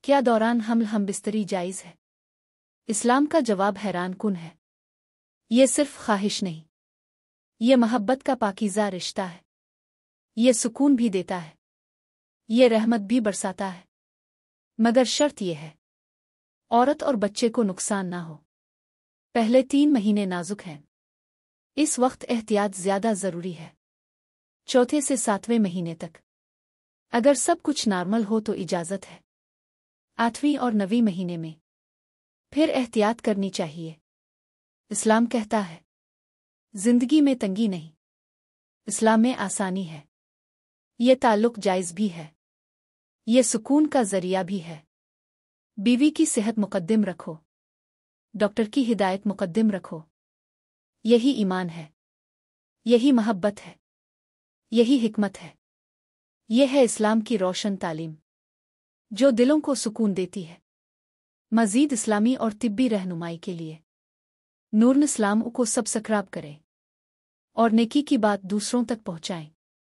کیا دوران حمل ہم بستری جائز ہے؟ اسلام کا جواب حیران کن ہے۔ یہ صرف خواہش نہیں، یہ محبت کا پاکیزہ رشتہ ہے۔ یہ سکون بھی دیتا ہے، یہ رحمت بھی برساتا ہے، مگر شرط یہ ہے عورت اور بچے کو نقصان نہ ہو۔ پہلے 3 مہینے نازک ہیں، اس وقت احتیاط زیادہ ضروری ہے۔ چوتھے سے 7ویں مہینے تک اگر سب کچھ نارمل ہو تو اجازت ہے۔ 8ویں اور 9ویں مہینے میں پھر احتیاط کرنی چاہیے۔ اسلام کہتا ہے زندگی میں تنگی نہیں، اسلام میں آسانی ہے۔ یہ تعلق جائز بھی ہے، یہ سکون کا ذریعہ بھی ہے۔ بیوی کی صحت مقدم رکھو، ڈاکٹر کی ہدایت مقدم رکھو۔ یہی ایمان ہے، یہی محبت ہے، یہی حکمت ہے۔ یہ ہے اسلام کی روشن تعلیم جو دلوں کو سکون دیتی ہے۔ مزید اسلامی اور طبی رہنمائی کے لیے نور اسلام کو سبسکرائب کریں اور نیکی کی بات دوسروں تک پہنچائیں۔